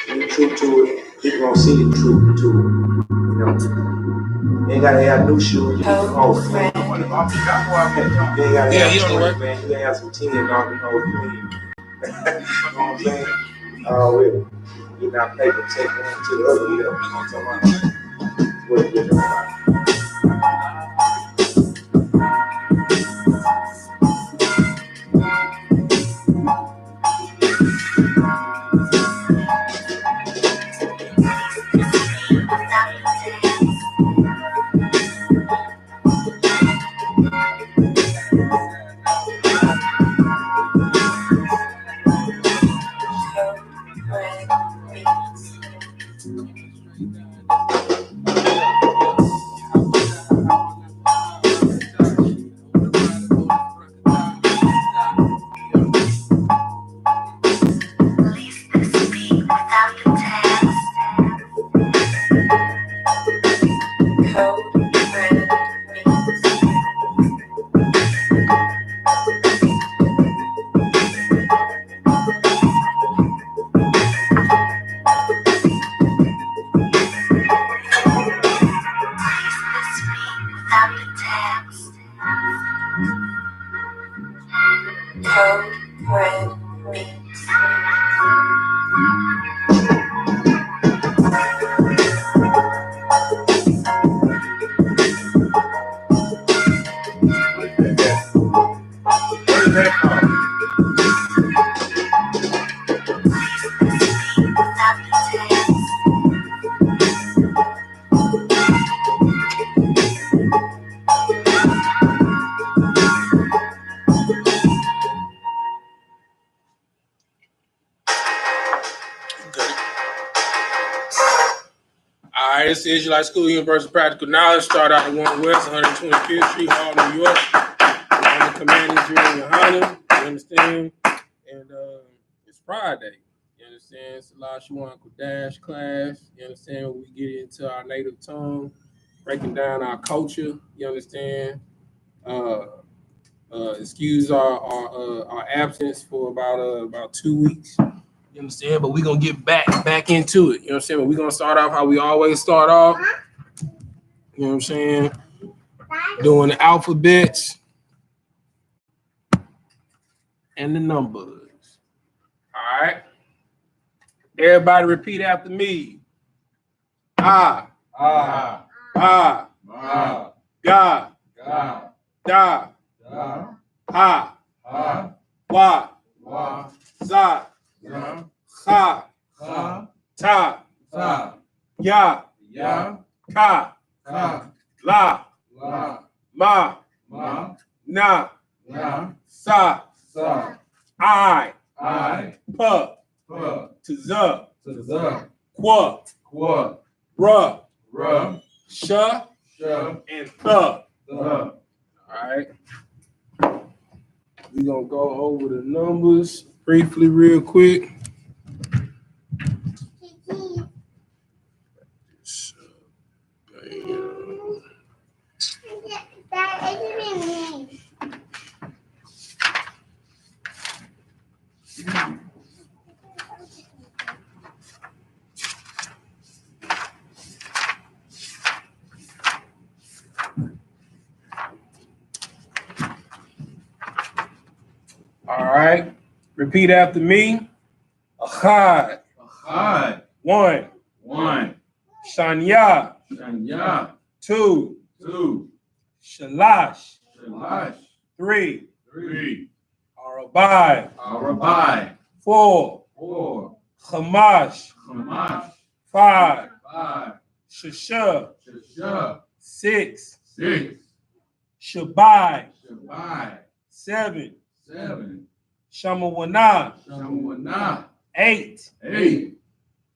Be true to it. People gonna see the truth to it. You know, you ain't gotta have new shoes. You can old man. You ain't gotta have toys, man. You gotta have some 10 on the old clean. You know what I'm saying? Really. You're not paper take one to the other level. You know what I'm talking about? What it is about. This is Israelite School, Universal Practical Knowledge. Start out at 1 West, 125th Street, Harlem, New York. I'm the commanding Israel YAHANNA, you understand? And it's Friday, you understand? It's the Lashawan Qadash class, you understand? We get into our native tongue, breaking down our culture, you understand? Excuse our absence for about 2 weeks. You understand? But we're gonna get back into it. You know what I'm saying? But we're gonna start off how we always start off. You know what I'm saying? Doing the alphabets and the numbers. All right. Everybody repeat after me. Ah. Ah. Ah. Ah. Ga. Ga. Da. Da. Ha. Ha. Wa. Wa. Za. Ya. Ha. Ha. Ta. Ta. Ya. Ya. Ka. Ka. La. La. Ma. Ma. Na. Na. Sa. Sa. I. P. To Z. To Z. Qua. Qua. Ruh. Ruh. Sh. And th. All right. We're going to go over the numbers briefly real quick. All right. Repeat after me. Ahad. Ahad. One. One. Shanya. Shanya. Two. Two. Shalash. Shalash. Three. Three. Arabai. Arabai. Four. Four. Chamash. Chamash. Five. Five. Shasha. Shasha. Six. Six. Shabai. Shabai. Seven. Seven. Shamawana. Shamawana. Eight. Eight.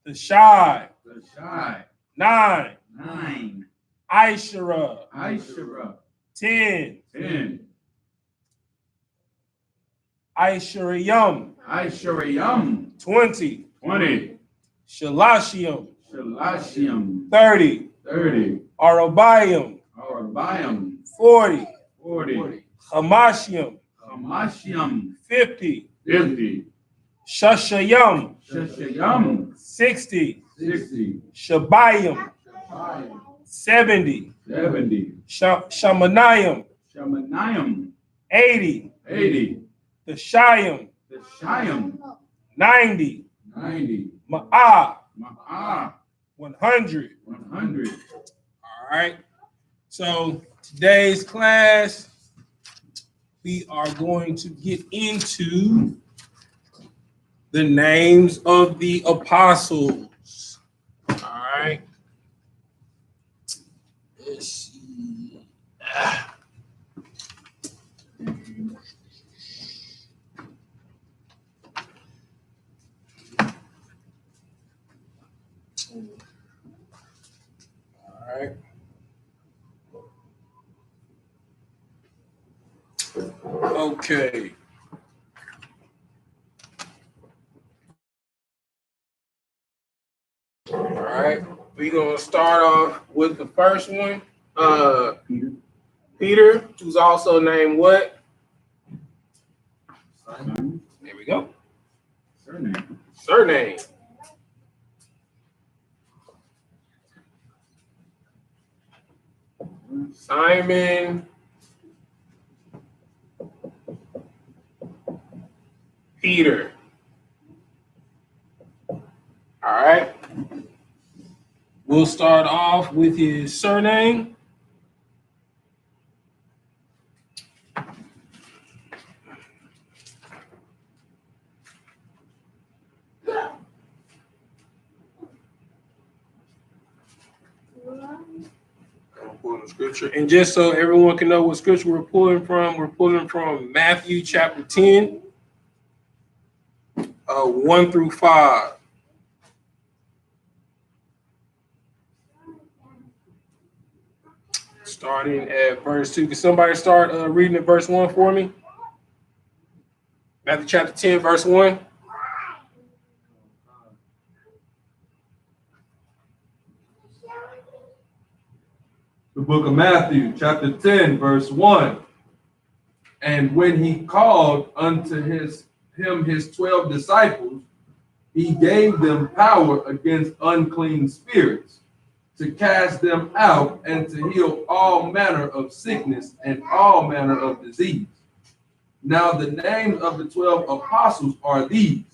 The Shai. The Shai. Nine. Nine. Aishara. Aishara. 10. 10. Aisharayam. Aisharayam. 20. 20. Shalashiam. Shalashiam. 30. 30. Arabayam. Arabayam. 40. 40. Hamashiam. Hamashiam. 50. 50. Shashayam, Shashayam, 60. 60. Shabayim, 70. 70. Shamanayim, Shamanayim, 80. 80. The Shayim, The Shayim, 90. 90. Ma'ah, Ma'ah, 100. 100. All right. So today's class, we are going to get into the names of the apostles. All right. Let's see. All right. Okay. All right. We're going to start off with the first one. Peter, who's also named what? Simon. There we go. Surname. Surname. Simon Peter. All right. We'll start off with his surname. Scripture. And just so everyone can know what scripture we're pulling from Matthew chapter 10, 1 through 5. Starting at verse 2. Can somebody start reading at verse 1 for me? Matthew chapter 10, verse 1. The book of Matthew, chapter 10, verse 1. And when he called unto his 12 disciples, he gave them power against unclean spirits, to cast them out and to heal all manner of sickness and all manner of disease. Now the names of the 12 apostles are these.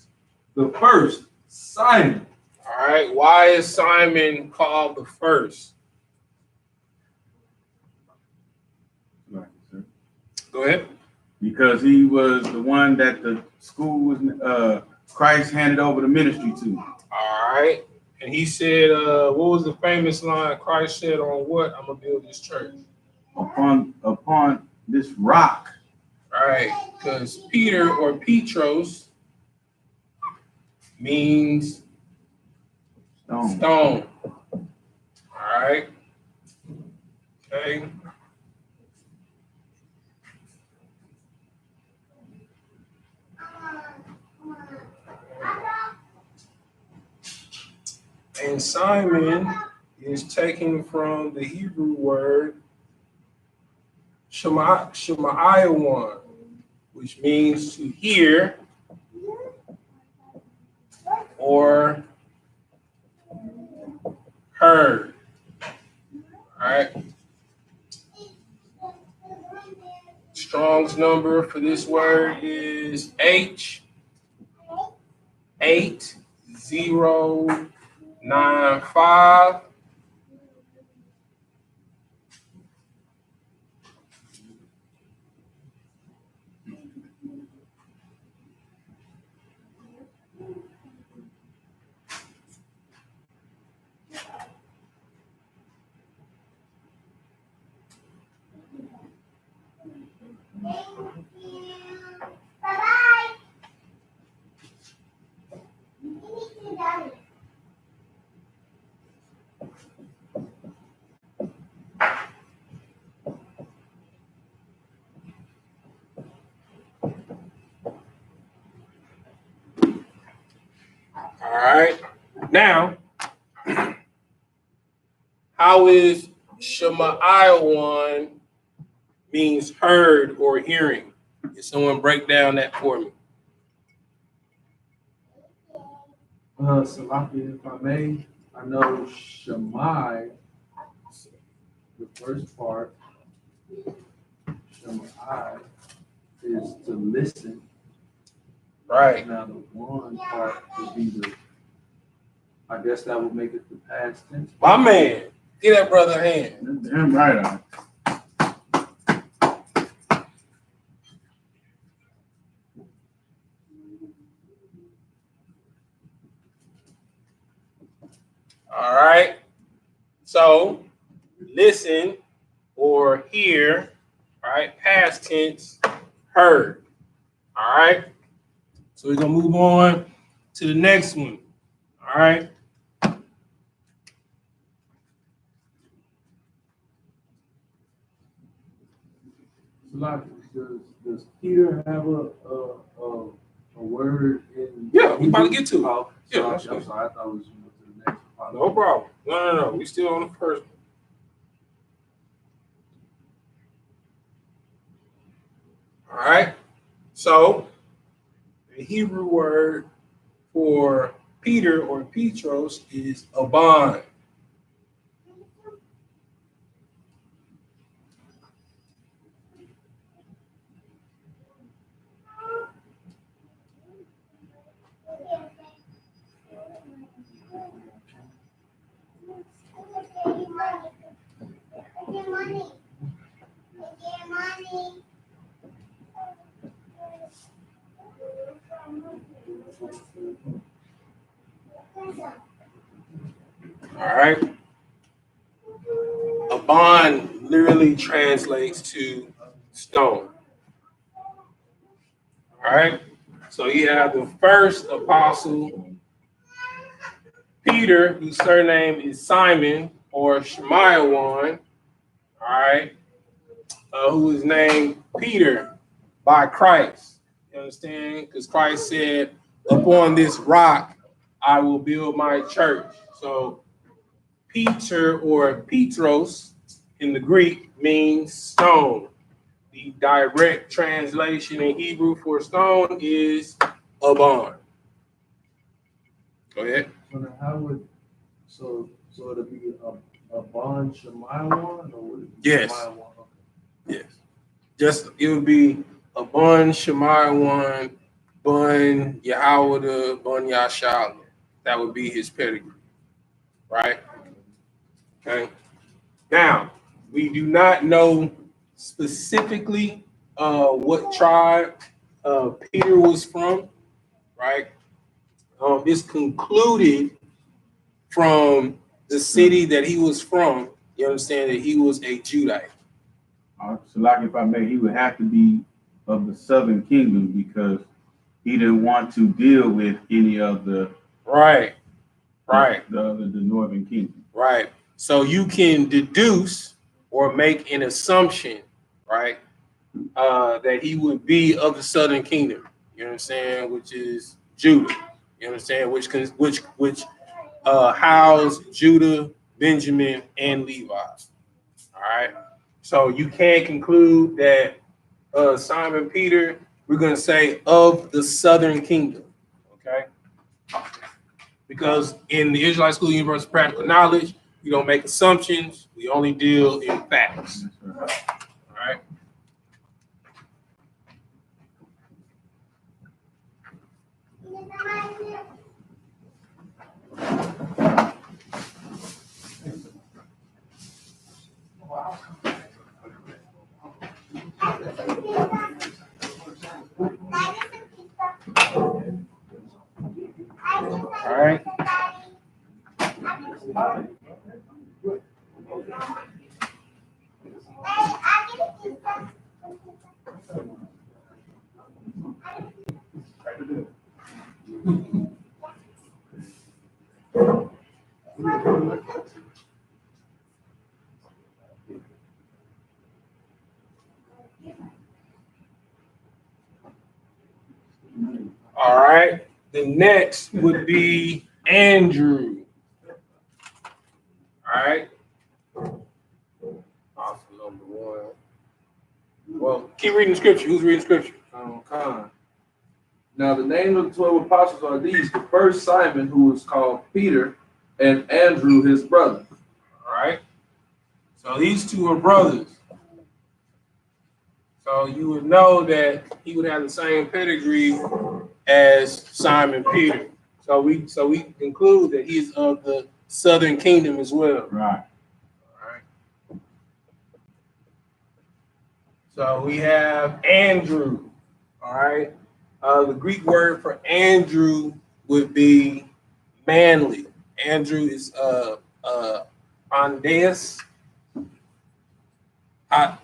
The first, Simon. All right. Why is Simon called the first? Go ahead. Because he was the one that the school was Christ handed over the ministry to. All right. And he said, what was the famous line Christ said on what? I'm gonna build this church. Upon this rock. All right, because Peter or Petros means stone. All right. Okay. And Simon is taken from the Hebrew word Shemayawan, which means to hear or heard. All right. Strong's number for this word is H8095. All right. Now, how is Shemaiah means heard or hearing? Can someone break down that for me? Salaki, if I may, I know Shammai, the first part, Shammai is to listen. Right. Now the one part would be the, I guess that would make it the past tense. My man, get that brother a hand. Damn right on. All right. So listen or hear, all right, past tense, heard. All right. So we're gonna move on to the next one. All right. Salaki, does Peter have a word in? Yeah, we about to get to it. Oh, Yeah, Salaki, that's I'm good. sorry, I thought it was to the next part. No problem. No. We still on the first one. All right. So the Hebrew word for Peter or Petros is Aban. All right. Aban literally translates to stone. All right. So you have the first apostle, Peter, whose surname is Simon or Shemayawan. All right. Who is named Peter by Christ. You understand? Because Christ said, upon this rock, I will build my church. So Peter or Petros in the Greek means stone. The direct translation in Hebrew for stone is Aban. Go ahead. So now how would, so it'll be a bond Shemayawan, or would it be Yes. Shemayawan? Yes. Just it would be Aban Shemayawan, Bun Yahawada, Bun Yashala. That would be his pedigree. Right? Okay. Now, we do not know specifically what tribe Peter was from, right? It's concluded from the city that he was from. You understand that he was a Judite. So like if I may, he would have to be of the southern kingdom because he didn't want to deal with any of the Right. the northern kingdom. Right. So you can deduce or make an assumption, right, that he would be of the southern kingdom. You know what I'm saying? Which is Judah. You know what I'm saying? Which housed Judah, Benjamin, and Levi. All right. So you can conclude that Simon Peter, we're going to say of the southern kingdom. Okay. Because in the Israelite School Universal Practical Knowledge, we don't make assumptions. We only deal in facts. All right. All right. All right. The next would be Andrew. All right. Awesome, number one. Well, keep reading scripture. Who's reading scripture? Khan. Now the names of the 12 apostles are these: the first Simon, who was called Peter, and Andrew his brother. All right. So these two are brothers. So you would know that he would have the same pedigree as Simon Peter. So we conclude that he's of the southern kingdom as well. Right. All right. So we have Andrew. All right. The Greek word for Andrew would be manly. Andrew is Andeus. I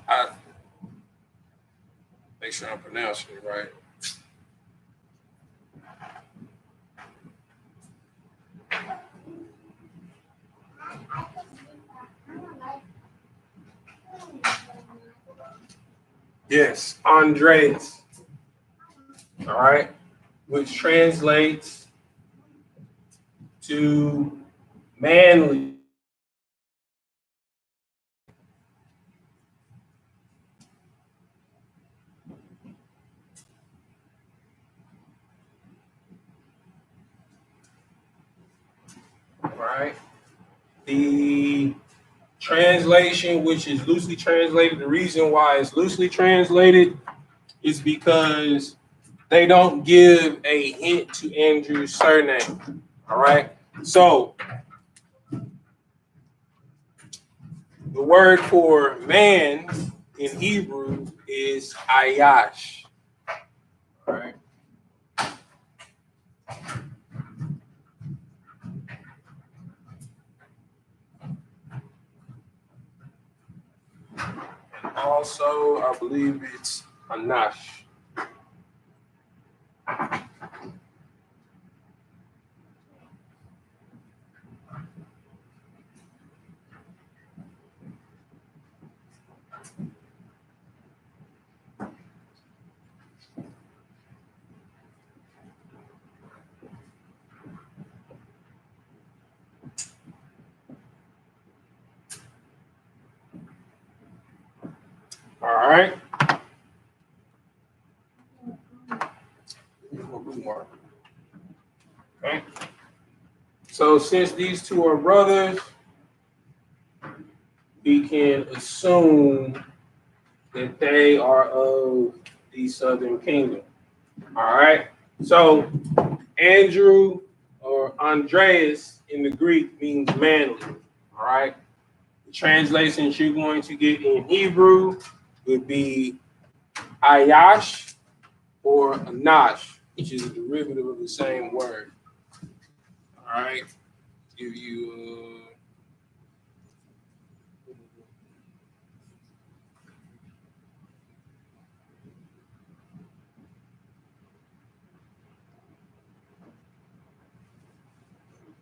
make sure I'm pronouncing it right. Yes, Andres. All right, which translates to manly. All right. The translation, which is loosely translated, the reason why it's loosely translated is because they don't give a hint to Andrew's surname. All right. So the word for man in Hebrew is Ayash. All right. And also, I believe it's Anash. All right. Okay. So since these two are brothers, we can assume that they are of the southern kingdom. All right. So Andrew or Andreas in the Greek means manly. All right. The translations you're going to get in Hebrew would be Ayash or Anash, which is a derivative of the same word. All right. Give you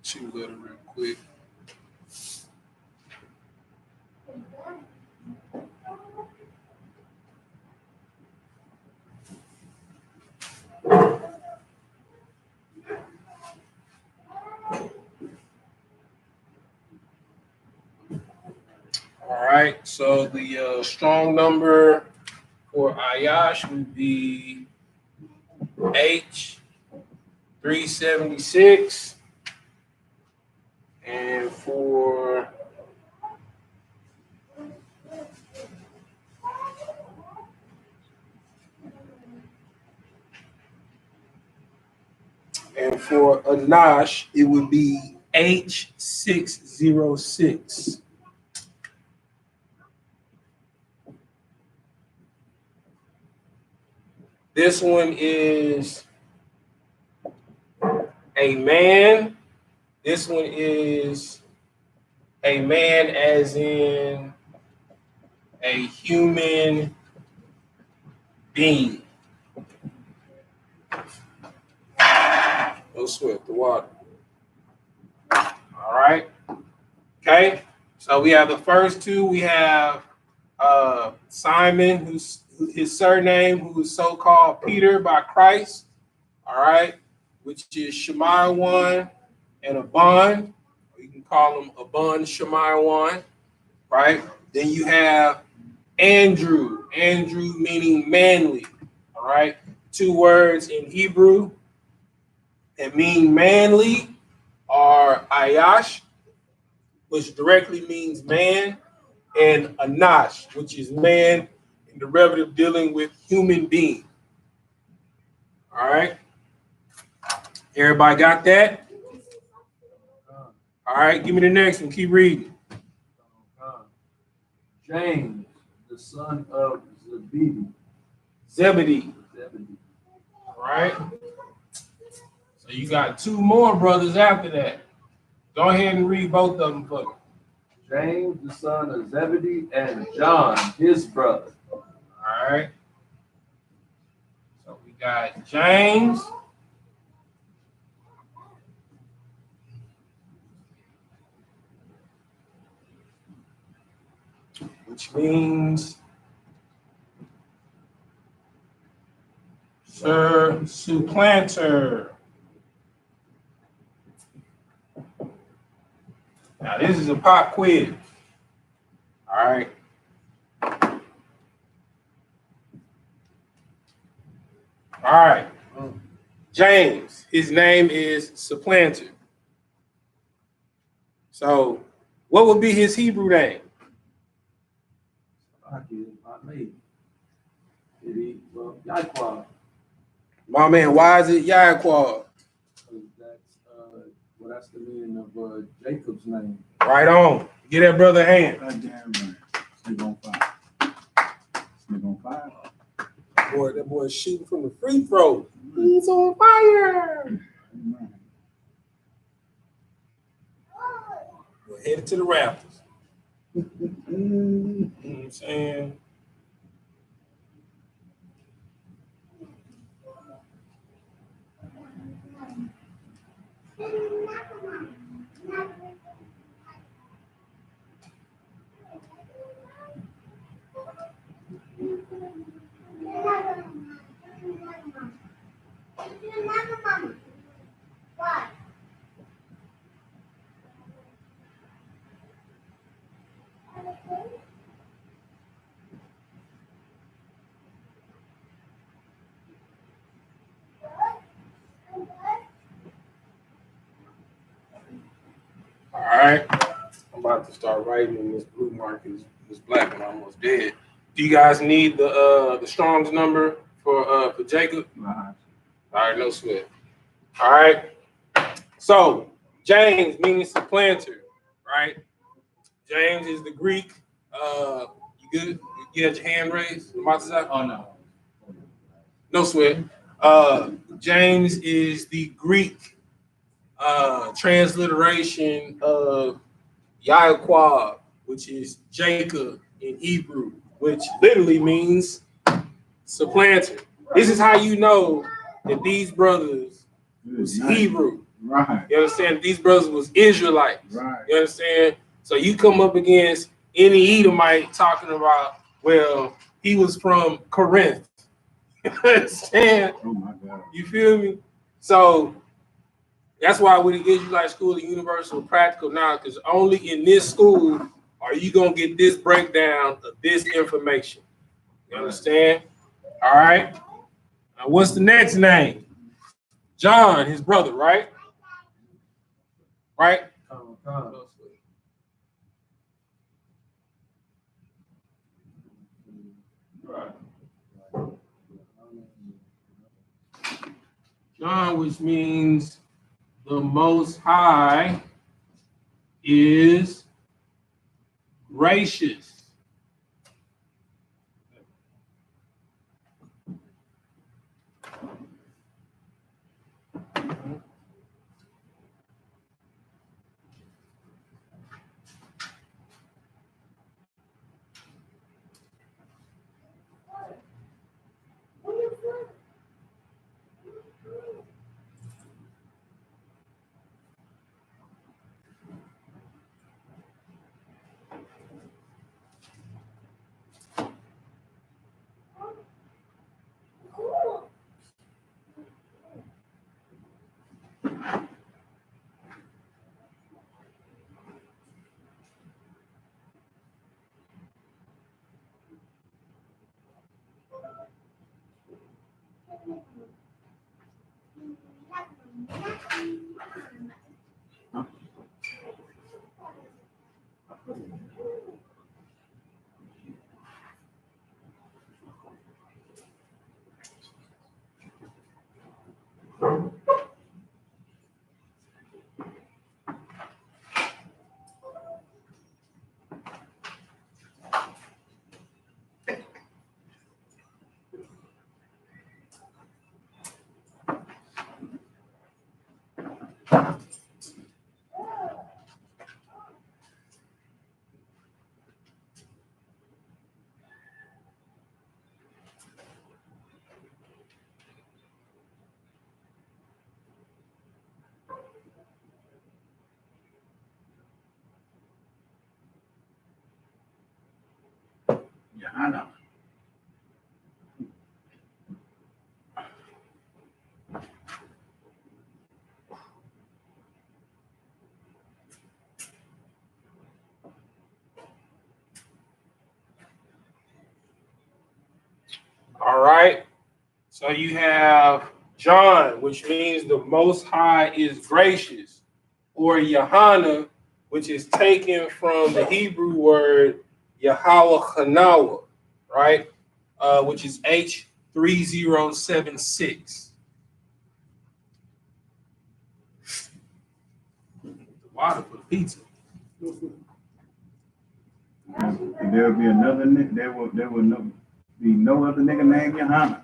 two letter real quick. All right, so the strong number for Ayash would be H376, and for Anash it would be H606. This one is a man. This one is a man as in a human being. No sweat, the water. All right. Okay. So we have the first two. We have Simon, who's his surname, who is so-called Peter by Christ. All right. Which is Shemaiah and Abon. You can call him Abon Shemaiah. Right. Then you have Andrew meaning manly. All right. two words in Hebrew that mean manly are ayash, which directly means man, and anash, which is man in derivative dealing with human being. All right. Everybody got that? All right, give me the next one. Keep reading. James, the son of Zebedee. Zebedee. All right. So you got two more brothers after that. Go ahead and read both of them for me. James, the son of Zebedee, and John, his brother. All right. So we got James. Which means supplanter. Now this is a pop quiz. All right. All right. James, his name is supplanter. So what would be his Hebrew name? Yaquab. My man, why is it Yaquab? That's the meaning of Jacob's name. Right on. Get that brother a hand. Goddamn right. Sleep on fire. Sleep on fire. Boy, that boy shooting from the free throw. He's on fire. We're headed to the Raptors. You know what I'm saying? All right. I'm about to start writing, and this blue mark is black and almost dead. Do you guys need the Strong's number for Jacob? Right. All right, no sweat. All right. So James meaning supplanter, right? James is the Greek. You good? You got your hand raised? Oh, no. No sweat. James is the Greek transliteration of Yaquab, which is Jacob in Hebrew, which literally means supplanter. This is how you know that these brothers was Hebrew. Right. You understand? These brothers was Israelites. Right. You understand? So you come up against any Edomite talking about, well, he was from Corinth. You understand? Oh my God. You feel me? So that's why with the Israelite School of Universal Practical Knowledge, because only in this school are you gonna get this breakdown of this information. You understand? All right. Now, what's the next name? John, his brother, right? Right? John, which means the Most High is gracious. YAHANNA. All right. So you have John, which means the Most High is gracious, or YAHANNA, which is taken from the Hebrew word YAHWH, right? Which is H3076. The water for the pizza. And there will be another nigga. There will be no other nigga named YAHANNA.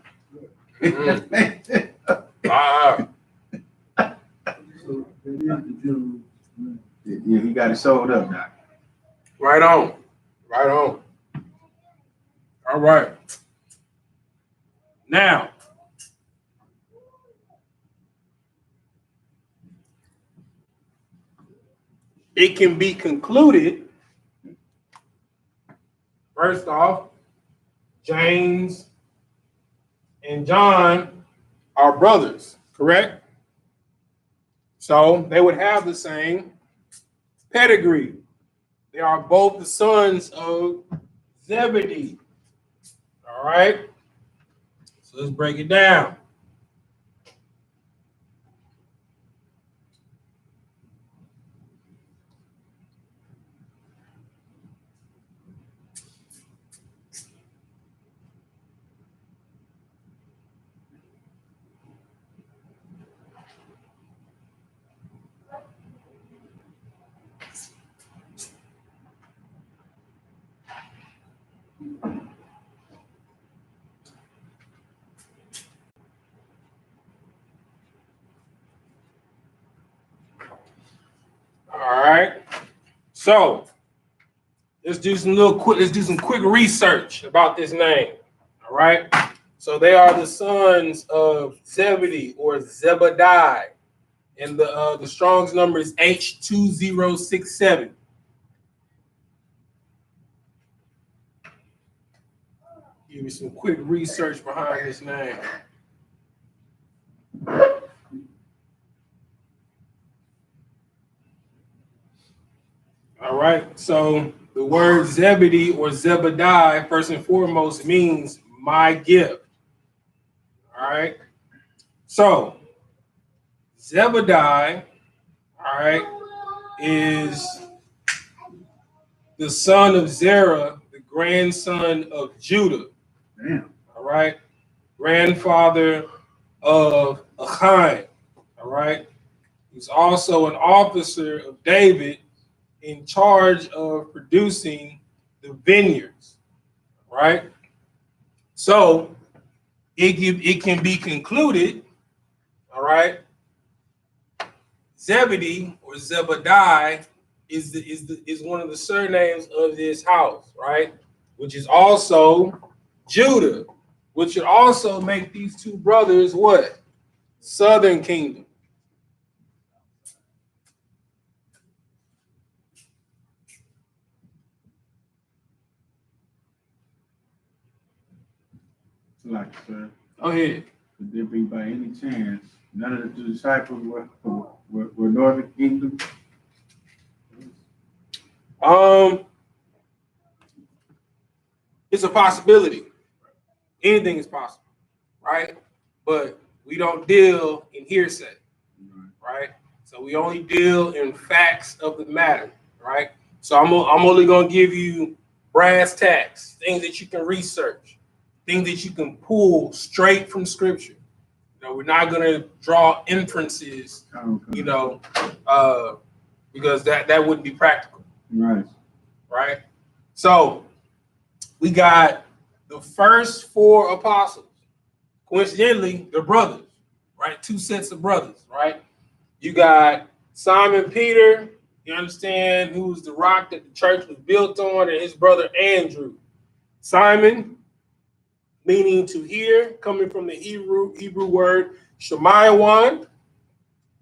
Wow. So that is the Jews. Yeah, he got it sold up, Doc. Right on. Right on. All right. Now, it can be concluded, first off, James and John are brothers, correct? So they would have the same pedigree. They are both the sons of Zebedee. All right. So let's break it down. All right. So let's do some quick research about this name. All right. So they are the sons of Zebedee or Zebediah, and the Strong's number is H2067. Give me some quick research behind this name. All right. So the word Zebedee or Zebediah, first and foremost, means my gift. All right. So Zebediah, all right, is the son of Zerah, the grandson of Judah. Damn. All right. Grandfather of Achan. All right. He's also an officer of David in charge of producing the vineyards. Right. So it can be concluded, all right, Zebedee or Zebediah is one of the surnames of this house, right? Which is also Judah, which should also make these two brothers what? Southern Kingdom. Like, sir. Go ahead. Would there be by any chance none of the disciples were Northern Kingdom? It's a possibility. Anything is possible, right? But we don't deal in hearsay, right? So we only deal in facts of the matter, right? So I'm only going to give you brass tacks, things that you can research, things that you can pull straight from scripture. You know, we're not going to draw inferences, you know, because that wouldn't be practical. Right. Right? So we got the first four apostles. Coincidentally, they're brothers, right? Two sets of brothers, right? You got Simon Peter, you understand, who's the rock that the church was built on, and his brother Andrew. Simon, meaning to hear, coming from the Hebrew word Shemayawan.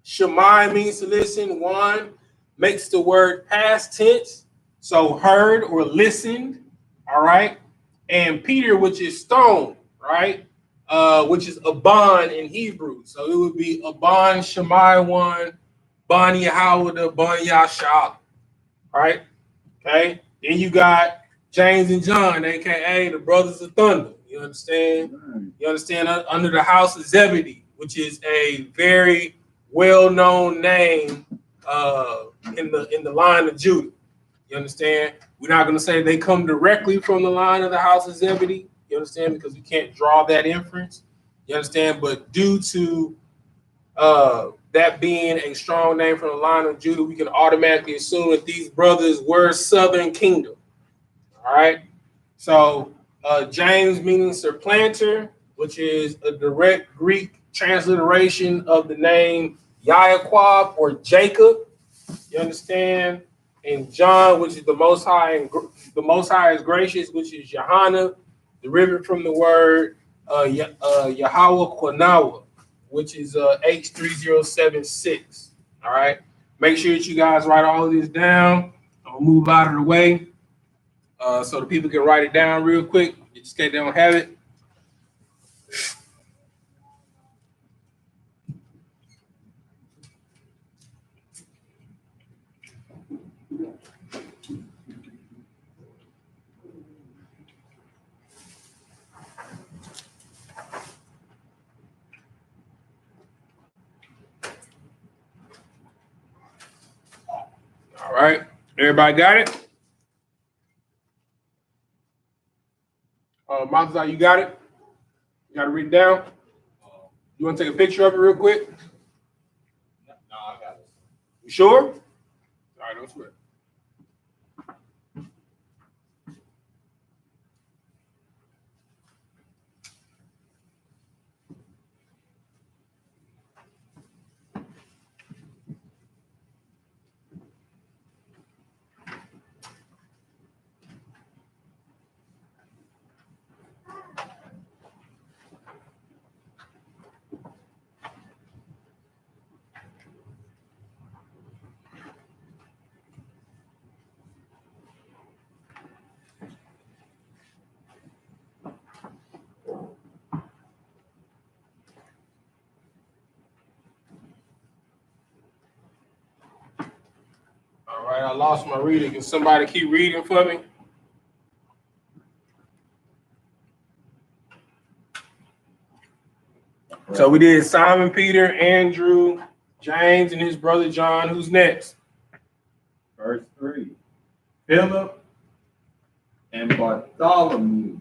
Shemai means to listen. Wan makes the word past tense, so heard or listened. All right. And Peter, which is stone, right? Which is Aban in Hebrew. So it would be Aban Shemai Ban Yahawada, Ban Yashal. All right. Okay. Then you got James and John, aka the brothers of thunder. You understand? You understand? Under the house of Zebedee, which is a very well-known name in the line of Judah. You understand? We're not going to say they come directly from the line of the house of Zebedee. You understand? Because we can't draw that inference. You understand? But due to that being a strong name from the line of Judah, we can automatically assume that these brothers were Southern Kingdom. All right. So James meaning supplanter, which is a direct Greek transliteration of the name Yaakov or Jacob. You understand? And John, which is the Most High, and the Most High is gracious, which is YAHANNA, derived from the word Yahweh Quanawa, which is H3076. All right. Make sure that you guys write all of this down. I'll move out of the way so the people can write it down real quick, just in case they don't have it. All right. Everybody got it? Martha, you got it? You got to read it down? You want to take a picture of it real quick? No, I got it. You sure? All right, don't sweat. All right, I lost my reading. Can somebody keep reading for me? So we did Simon, Peter, Andrew, James, and his brother John. Who's next? Verse 3. Philip and Bartholomew.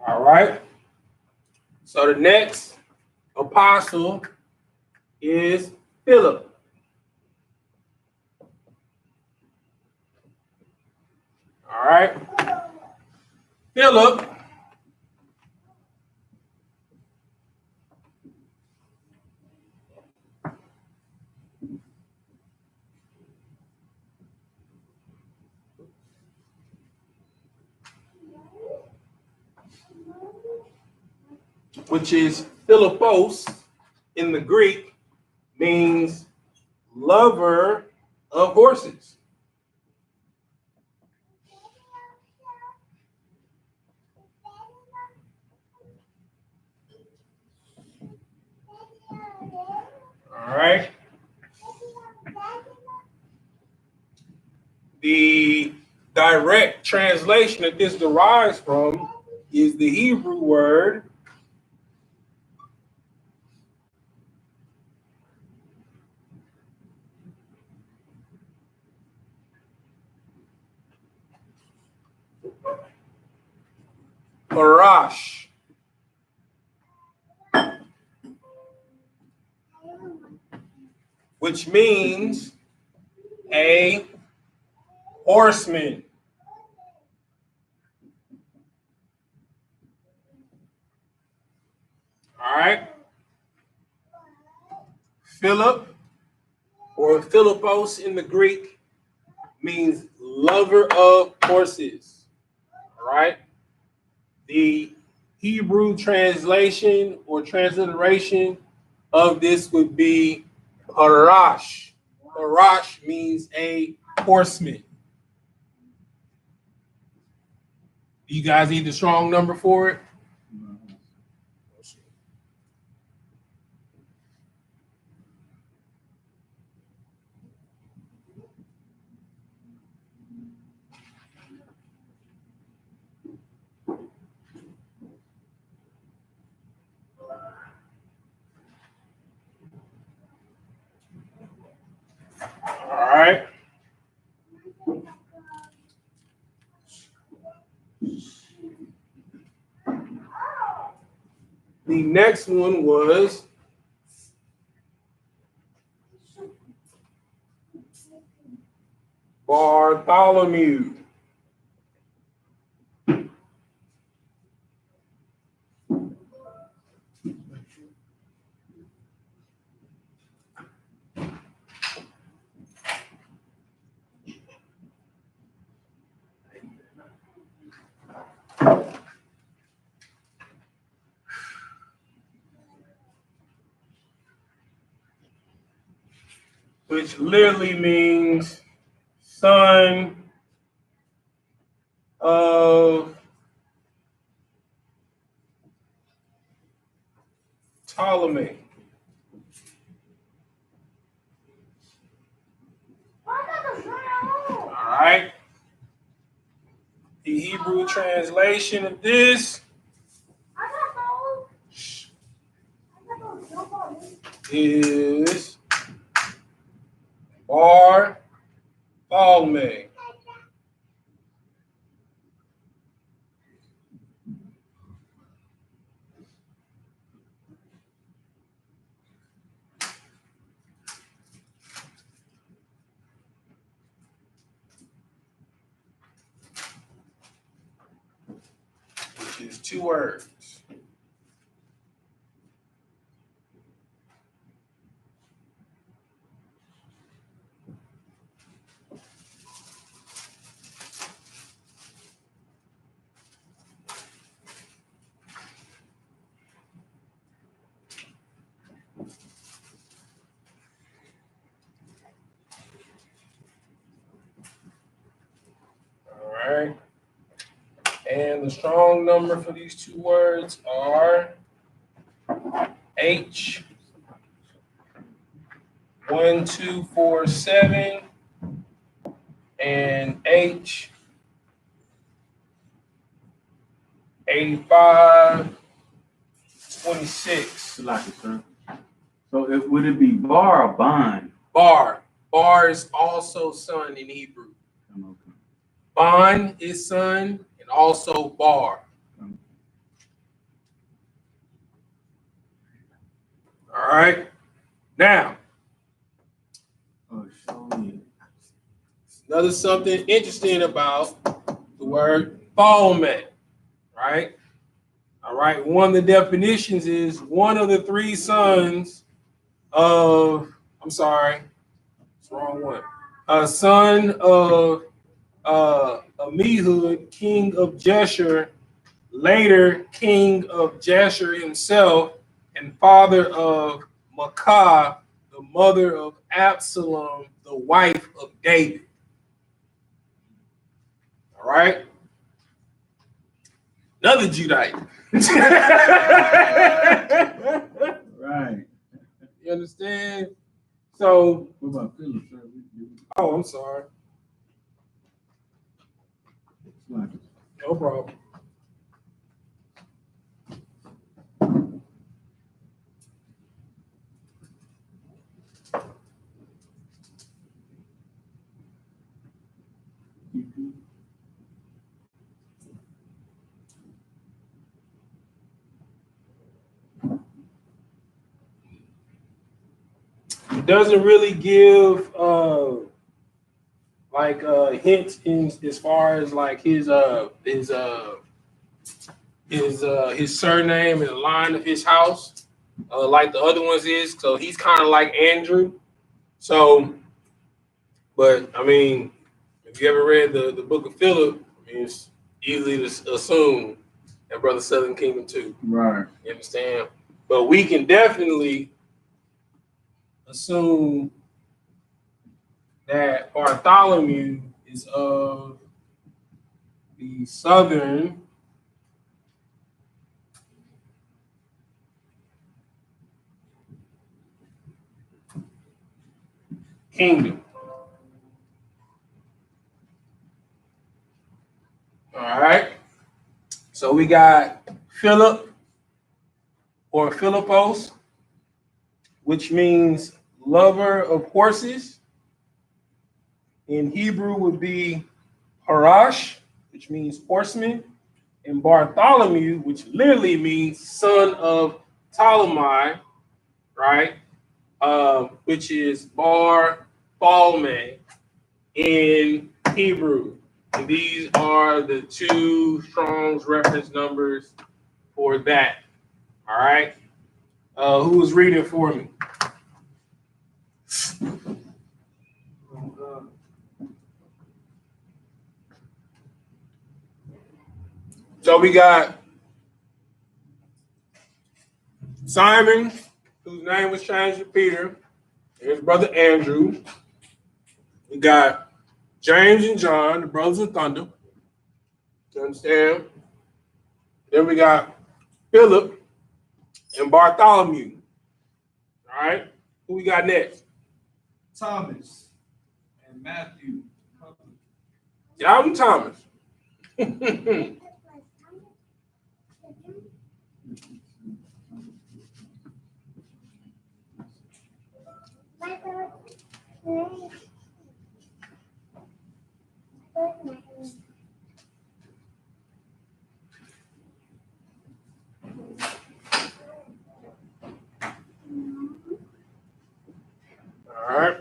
All right. So the next apostle is Philip. All right. Philip which is Philippos in the Greek, means lover of horses. All right. The direct translation that this derives from is the Hebrew word Parash. Which means a horseman. All right. Philip, or Philippos in the Greek, means lover of horses. All right. The Hebrew translation or transliteration of this would be Parash. Parash means a horseman. You guys need the strong number for it? All right. The next one was Bartholomew. Which literally means son of Ptolemy. All right. The Hebrew translation of this is Bartholomew. Which is two words. All right. And the strong number for these two words are H1247 and H8526. So would it be bar or bond? Bar. Bar is also son in Hebrew. Bond is son and also bar. All right. Now, another something interesting about the word Thalmet, right? All right. One of the definitions is one of the three sons of, I'm sorry, it's the wrong one. A son of Amihud, king of Jeshur, later king of Jeshur himself, and father of Maacah, the mother of Absalom, the wife of David. All right. Another Judite. Right. You understand? So, What about Philip, sir? oh, I'm sorry. No problem. It doesn't really give hints in as far as like his surname and the line of his house, like the other ones is. So he's kind of like Andrew. So, but I mean, if you ever read the book of Philip, I mean, it's easy to assume that brother Southern Kingdom too. Right. You understand? But we can definitely assume that Bartholomew is of the southern kingdom. All right. So we got Philip or Philippos, which means lover of horses. In Hebrew would be Harash, which means horseman, and Bartholomew, which literally means son of Ptolemy, right? Which is Bar Thalme in Hebrew. And these are the two Strong's reference numbers for that. All right. Who's reading for me? So we got Simon, whose name was changed to Peter, and his brother Andrew. We got James and John, the brothers of thunder. You understand? Then we got Philip and Bartholomew. All right. Who we got next? Thomas and Matthew. Yeah, I'm Thomas. All right.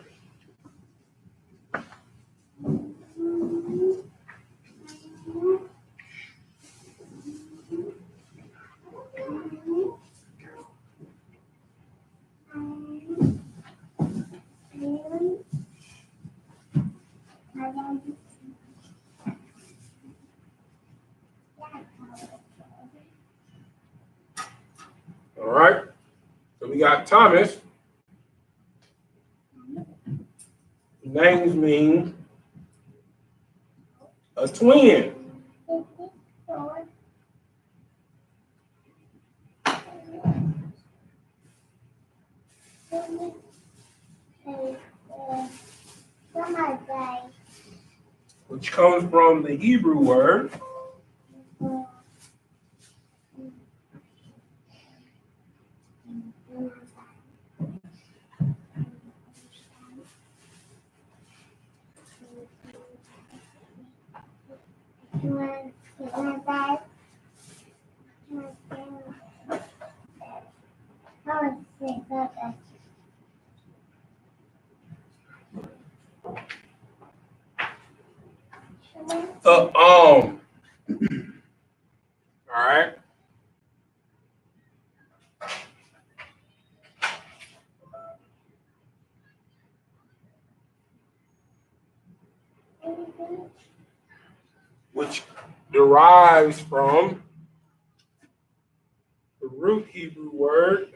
All right. So we got Thomas. Names mean a twin. Which comes from the Hebrew word all right. Which derives from the root Hebrew word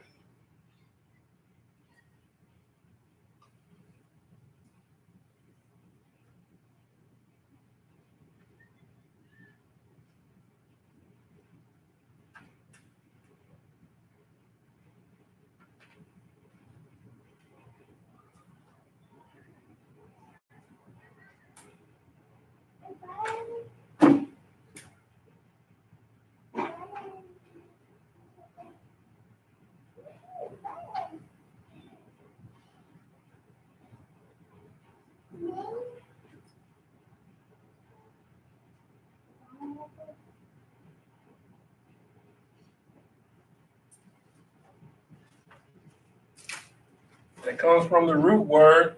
that comes from the root word,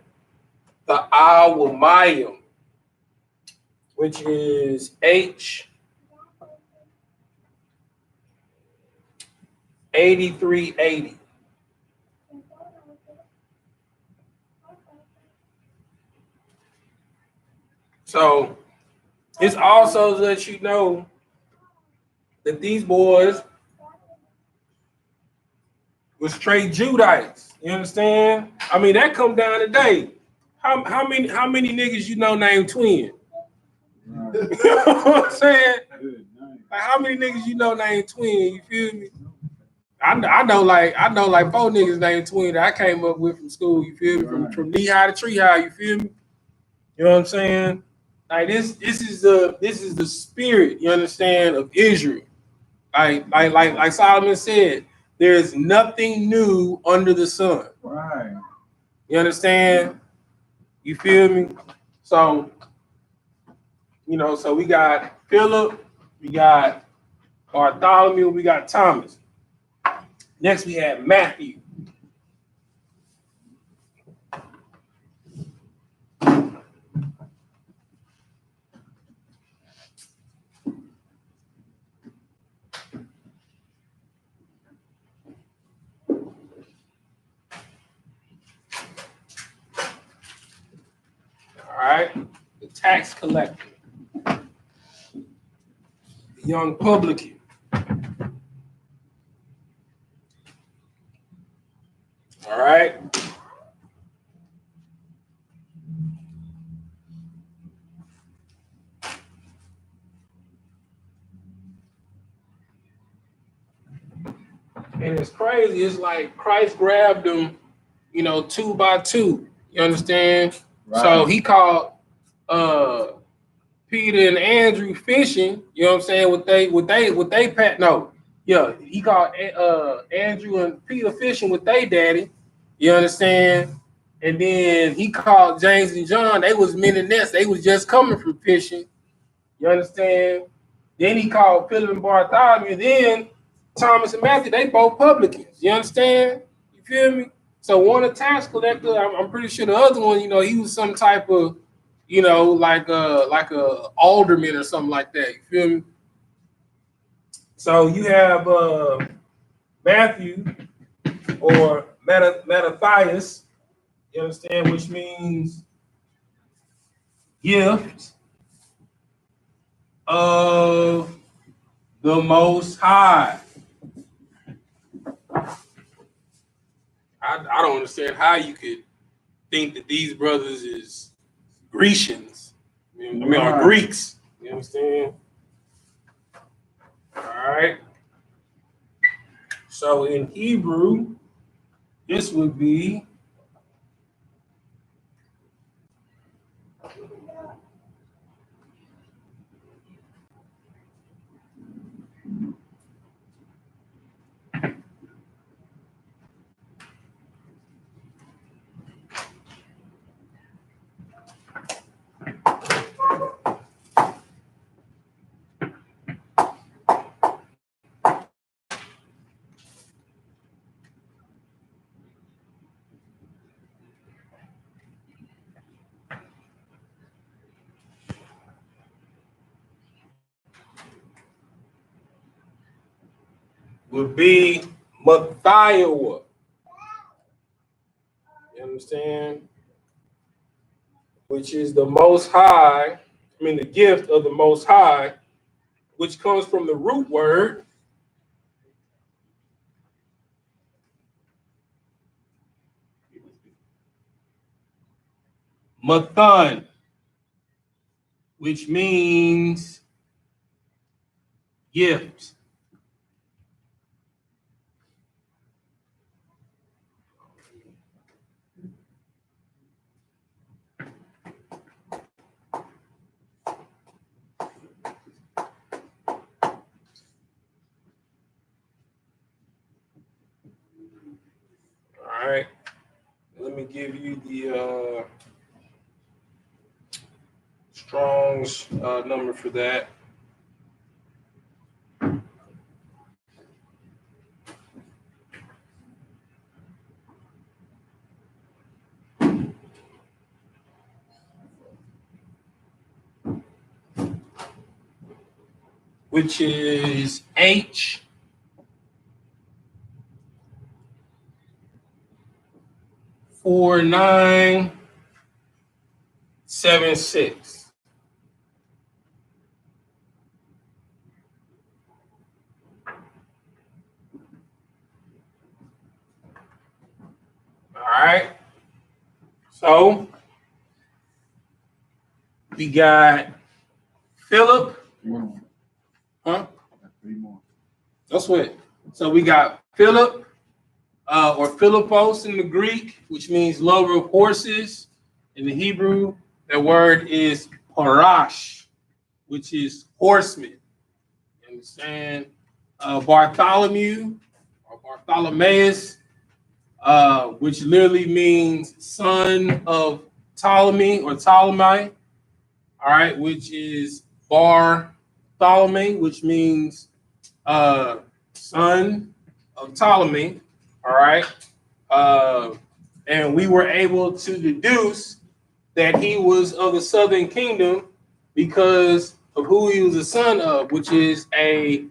the Awamayim, which is H8380. So it's also to let you know that these boys were straight Judites. You understand? I mean, that come down today. How many niggas you know named Twin? Right. You know what I'm saying? Good night. Like how many niggas you know named Twin? You feel me? I know like 4 niggas named Twin that I came up with from school. You feel me? Right. From knee high to tree high. You feel me? You know what I'm saying? Like this is the spirit. You understand of Israel. Like Solomon said, there is nothing new under the sun. Right. You understand? You feel me? So, so we got Philip, we got Bartholomew, we got Thomas. Next we had Matthew. All right, the tax collector, the young publican. All right. And it's crazy. It's like Christ grabbed them, 2 by 2. You understand? Right. So he called Peter and Andrew fishing. You know what I'm saying? He called Andrew and Peter fishing with their daddy. You understand? And then he called James and John. They was men and nets. They was just coming from fishing. You understand? Then he called Philip and Bartholomew. Then Thomas and Matthew, they both publicans. You understand? You feel me? So one a tax collector, I'm pretty sure the other one, he was some type of, like a alderman or something like that. You feel me? So you have Matthew or Mattathias, you understand, which means gift of the Most High. I don't understand how you could think that these brothers is Grecians. Or Greeks. You understand? All right. So in Hebrew, this would be Matthias. You understand? Which is the Most High. The gift of the Most High, which comes from the root word Mathan, which means gift. All right. Let me give you the Strong's number for that. which is H. Four 976. All right. So we got Philip. Huh? Three more. That's what. So we got Philip, or Philippos in the Greek, which means lover of horses. In the Hebrew, that word is parash, which is horseman. You understand? Bartholomew or Bartholomeus, which literally means son of Ptolemy or Ptolemy. All right, which is Bartholomew, which means son of Ptolemy. All right. And we were able to deduce that he was of the southern kingdom because of who he was the son of, which is a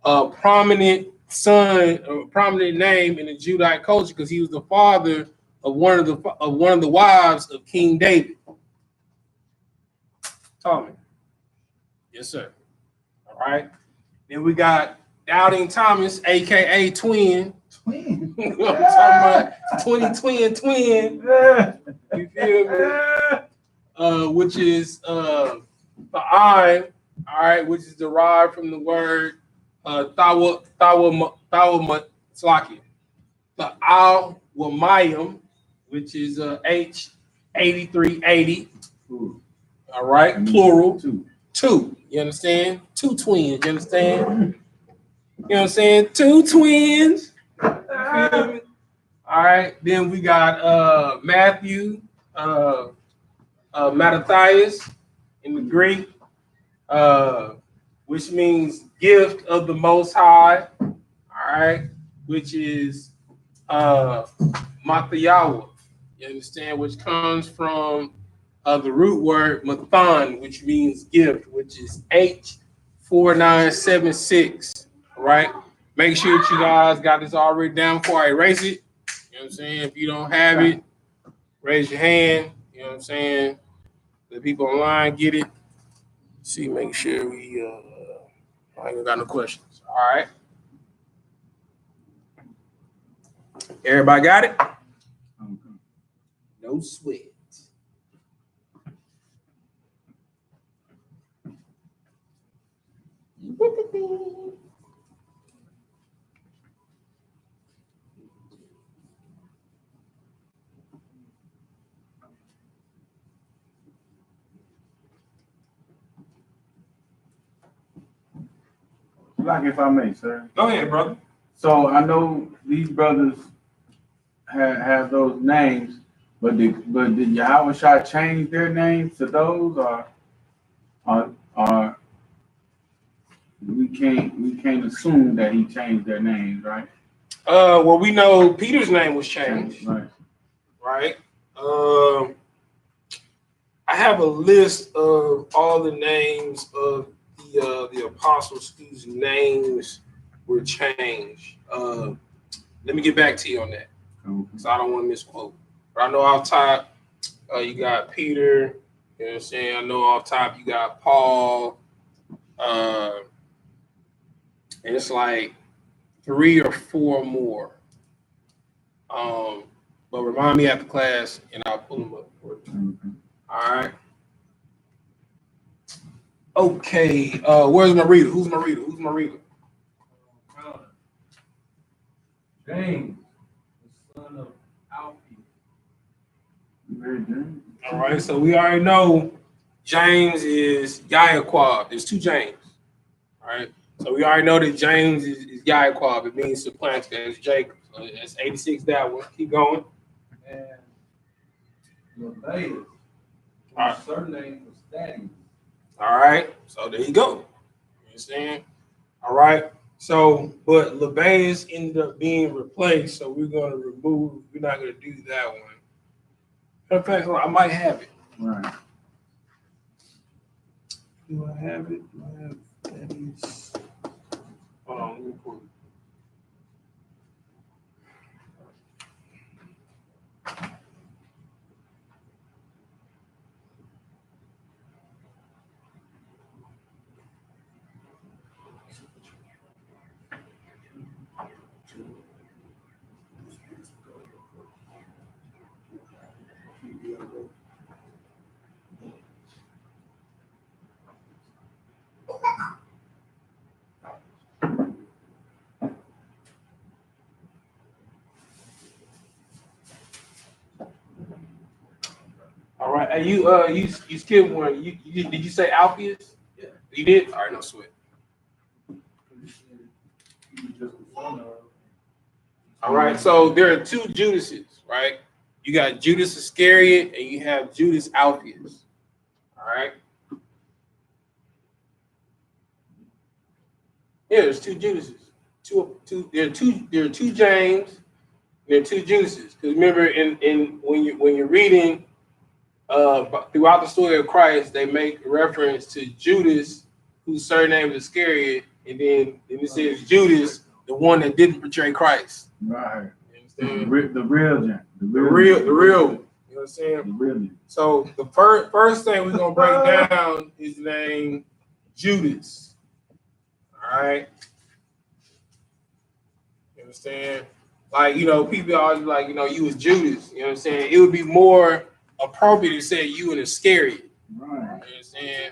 prominent son, a prominent name in the Judite culture, because he was the father of one of the wives of King David. Tommy. Yes, sir. All right. Then we got Doubting Thomas, aka Twin. Twin. I'm talking about twin. You feel me? Which is the I, all right, which is derived from the word Thawamayim, which is H8380. All right, plural. Two. You understand? Two twins. You understand? You know what I'm saying? Two twins. You feel me? All right. Then we got Matthew, Mattathias in the Greek, which means gift of the Most High. All right. Which is Mathayawa. You understand? Which comes from the root word Mathan, which means gift, which is H4976. All right. Make sure that you guys got this already down before I erase it. You know what I'm saying? If you don't have it, raise your hand. You know what I'm saying? The people online get it. See, make sure we I ain't got no questions. All right. Everybody got it? No sweat. Like, if I may, sir. Go ahead, brother. So I know these brothers have those names, but did Yahweh Shah change their names to those, or we can't assume that he changed their names, right? Well, we know Peter's name was changed, right? I have a list of all the names of the apostles whose names were changed. Let me get back to you on that, because I don't want to misquote. But I know off top, you got Peter. You know what I'm saying? I know off top you got Paul. And it's like 3 or 4 more. But remind me after class, and I'll pull them up for you. All right. Okay. Where's my reader? Who's my reader? James, the son of I.S.U.P.K. All right. So we already know James is YAHANNA. There's 2 James. All right. So we already know that James is YAHANNA. It means supplanter. That's Jacob. So that's 86, that one. Keep going. And Leviticus, Right. surname was Thaddeus. All right. So there you go. You understand? All right. So, but Leviticus ended up being replaced. So we're going to remove, we're not going to do that one. In fact, I might have it. Right. Do I have it? Hold on, let me pull it. All right, and you skipped one. You did you say Alpheus? Yeah. You did? All right, no sweat. All right, so there are two Judases, right? You got Judas Iscariot and you have Judas Alpheus. All right. Yeah, there's two Judases. There are two James. There are two Judases. Because remember, in when you're reading throughout the story of Christ, they make reference to Judas, whose surname is Iscariot, and then it says Judas, the one that didn't betray Christ. Right. You understand? The real one. The real one. You know what I'm saying? The real one. So the first thing we're gonna break down is the name Judas. All right. You understand? Like, you know, people always be like, you know, you was Judas. You know what I'm saying? It would be more appropriate to say you an Iscariot. Right. You know what I'm saying?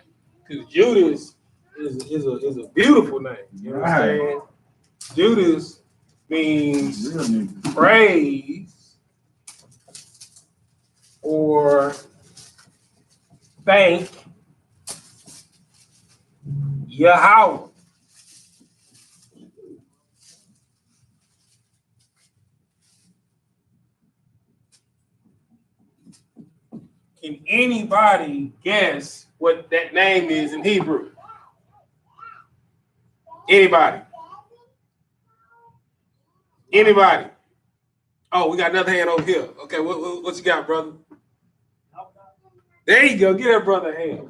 Because Judas is a beautiful name. You know what I'm saying? Judas means praise or thank Yahweh. Can anybody guess what that name is in Hebrew? Anybody? Anybody? Oh, we got another hand over here. Okay, what you got, brother? There you go. Get that brother a hand.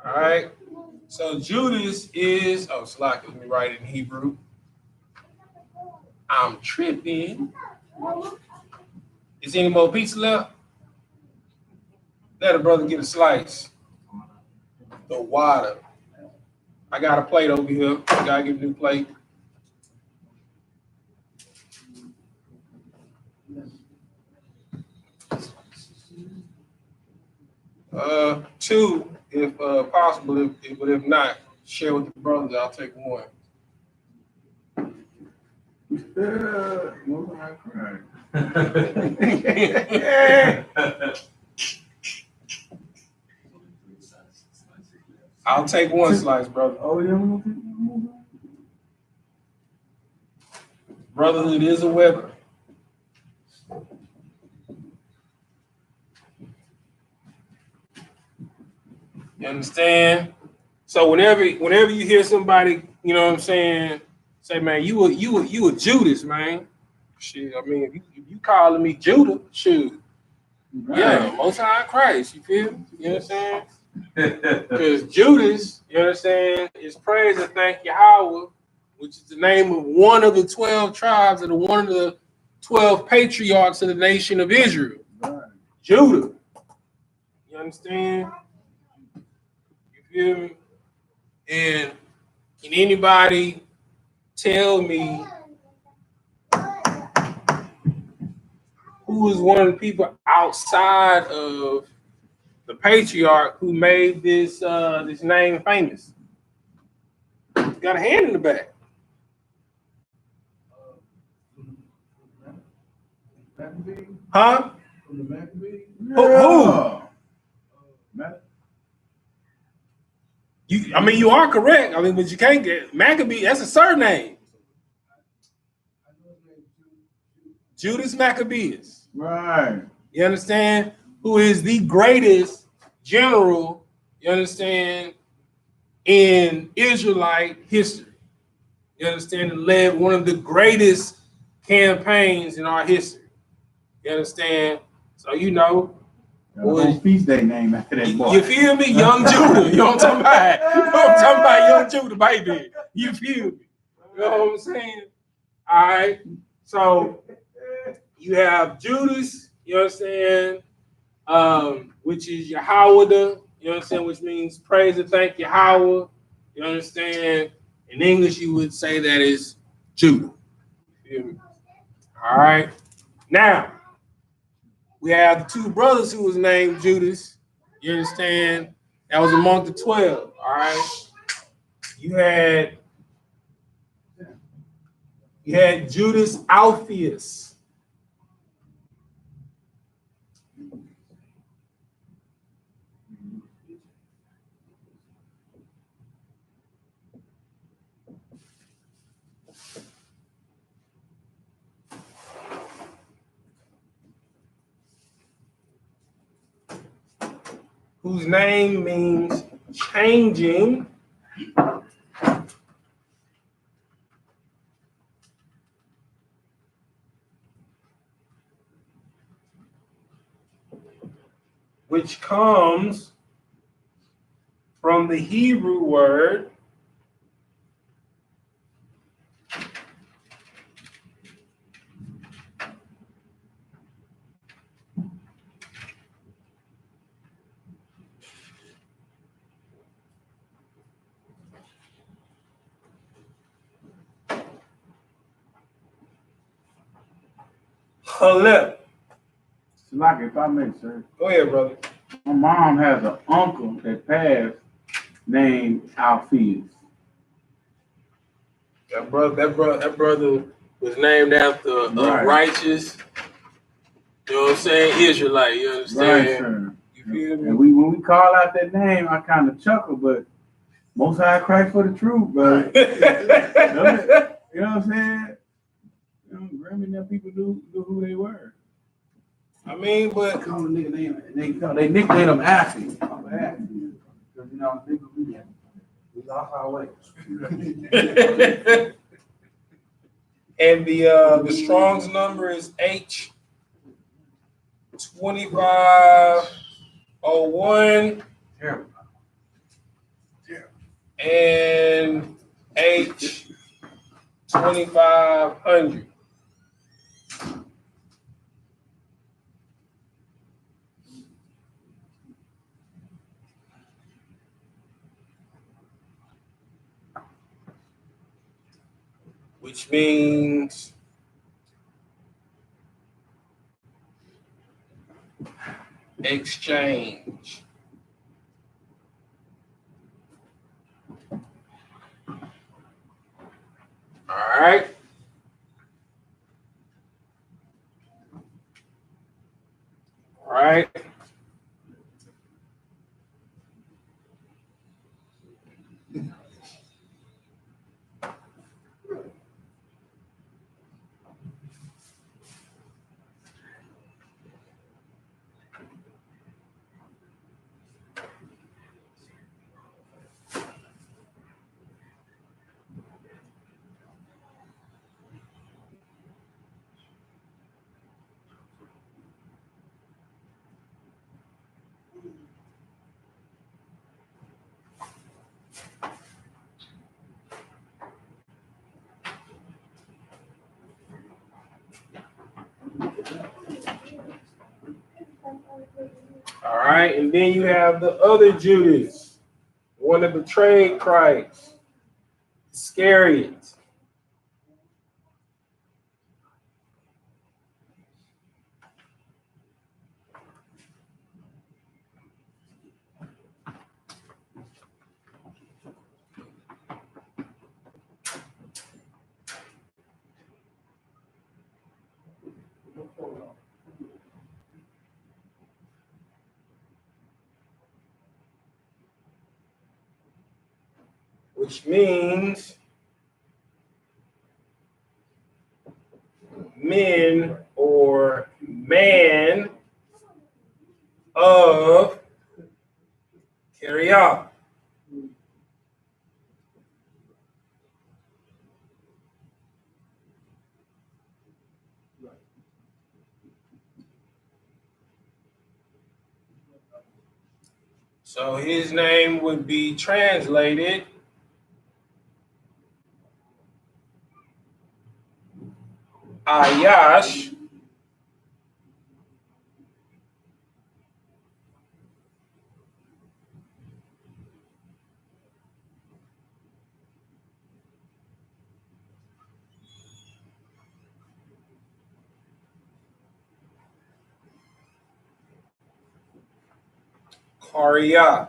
All right. So Judas is, Slack, let me write it in Hebrew. I'm tripping. Is any more pizza left? Let a brother get a slice. The water. I got a plate over here. I gotta get a new plate. Two, if possible, but if not, share with the brothers. I'll take one. I'll take one slice, brother. Oh, yeah. Brotherhood is a weapon. You understand? So whenever you hear somebody, you know what I'm saying, say, man, you a Judas, man. Shit, I mean, if you calling me Judah, shoot. Right. Yeah, Most High Christ, you feel me? You know what I'm saying? Because Judas, you understand, is praise and thank Yahweh, which is the name of one of the 12 tribes and one of the 12 patriarchs of the nation of Israel. Right. Judah. You understand? You feel me? And can anybody tell me who is one of the people outside of the patriarch who made this this name famous? Got a hand in the back. Huh? Who? I mean, you are correct. I mean, but you can't get Maccabee. That's a surname. Judas Maccabeus. Right. You understand? Who is the greatest general, you understand, in Israelite history. You understand? And led one of the greatest campaigns in our history. You understand? So you know. Whole feast day name after that boy. You feel me? Young Judah. You know what I'm talking about? You know what I'm talking about? Young Judah, baby. You feel me? You know what I'm saying? All right. So you have Judas, you understand, which is Yahweh, you understand, which means praise and thank Yahweh. You understand? In English, you would say that is Judah. You feel me? All right. Now, we have the two brothers who was named Judas. You understand? That was among the 12. All right. You had Judas Alphaeus. Whose name means changing. Which comes from the Hebrew word Halep. Like if I may, sir. Go ahead, brother. My mom has an uncle that passed named Alphaeus. That brother was named after a righteous, you know what I'm saying, Israelite. You understand? Right, sir. You feel me? And when we call out that name, I kind of chuckle, but Most High Christ for the truth, bro. You know what I'm saying? You know, Grammy and them people knew who they were. I mean, but Call the nigga name, they nicknamed him Assy. Because you know, we lost our way. and the Strong's number is H2501 and H2500. Which means exchange. All right. All right. All right, and then you have the other Judas, one that betrayed Christ, Iscariot. Which means men or man of Kiriath. So his name would be translated Ayash. Karya.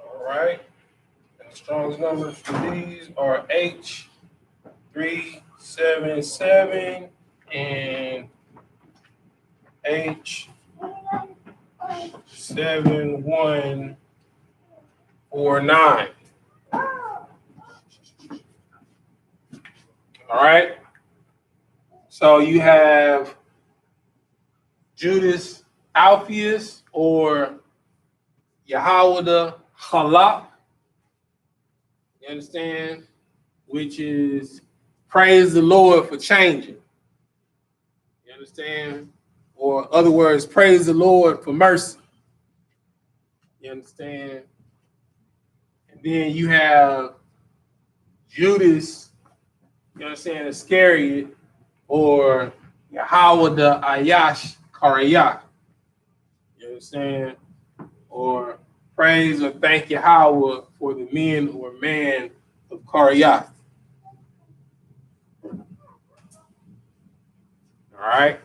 All right. And the strongest numbers for these are H377 and H7149. All right. So you have Judas Alpheus or YAHANNA Halak. You understand? Which is praise the Lord for changing. You understand? Or other words, praise the Lord for mercy. You understand? And then you have Judas, you understand, Iscariot, or Yahweh Ayash Karayah. You understand? Or praise or thank Yahweh for the men or man of Karayah. All right?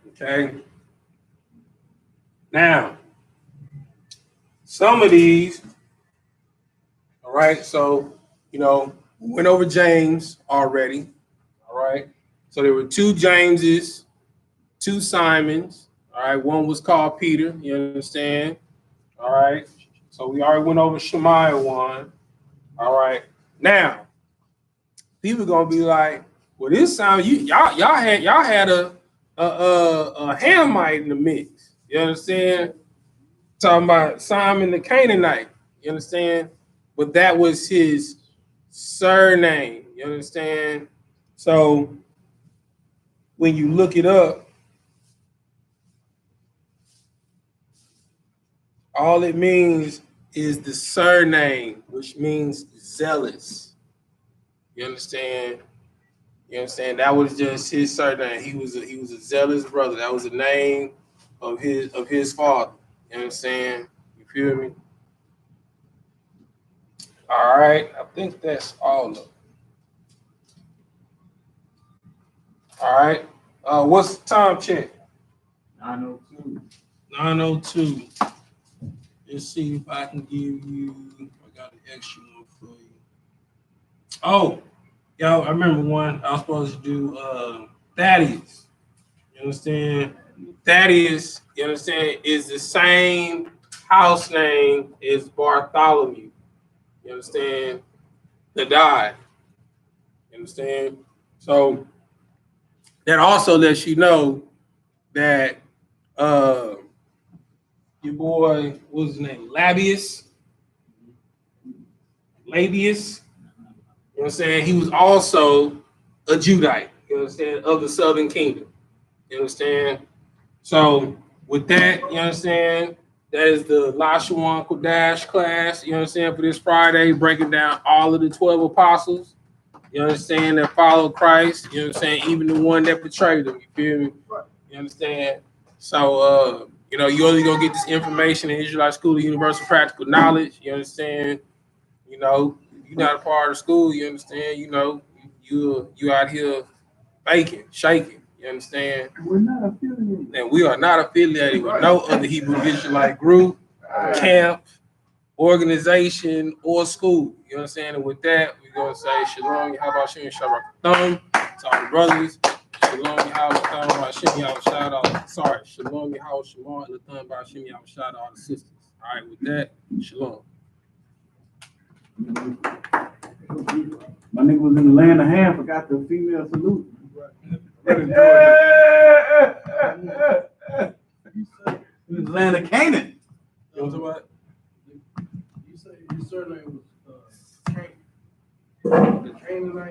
Okay. Now, some of these, all right, so, we went over James already, all right? So there were two Jameses, two Simons, all right? One was called Peter, you understand? All right? So we already went over Shemaiah one, all right? Now, people gonna be like, well, this sound y'all had a Hamite in the mix. You understand? Talking about Simon the Canaanite. You understand? But that was his surname. You understand? So when you look it up, all it means is the surname, which means zealous. You understand? You understand? That was just his surname. He was a zealous brother. That was the name of his father. You understand? You feel me? All right. I think that's all of it. All right. What's the time check? 902. 9:02. Let's see if I can give you. I got an extra one for you. Oh, yo, I remember one I was supposed to do. Thaddeus. You understand? Thaddeus, you understand, is the same house name as Bartholomew. You understand? That died. You understand? So that also lets you know that your boy, what was his name? Labius. You know what I'm saying? He was also a Judite, you understand, of the southern kingdom. You understand? So with that, you understand, that is the Lashawan Qadash class, you understand, for this Friday, breaking down all of the 12 apostles, you understand, that follow Christ, you understand, even the one that betrayed him, you feel me? You understand? So, you only gonna get this information in Israelite School of Universal Practical Knowledge, you understand? You're not a part of the school, you understand, you out here faking, shaking, you understand? We're not affiliated. And we are not affiliated with no other Hebrew Israelite group, camp, organization, or school. You know what I'm saying? And with that, we're going to say Shalom, Yahabashim, Shabbat to all the brothers. Shalom, Yahabashim, Yahabashim, sorry. Shalom, Yahabashim, Bashim, Yahabashim, all the sisters. All right, with that, Shalom. My nigga was in the land of Ham, forgot the female salute. In the land of Canaan. You know what? You say your surname was Train. The Trainite.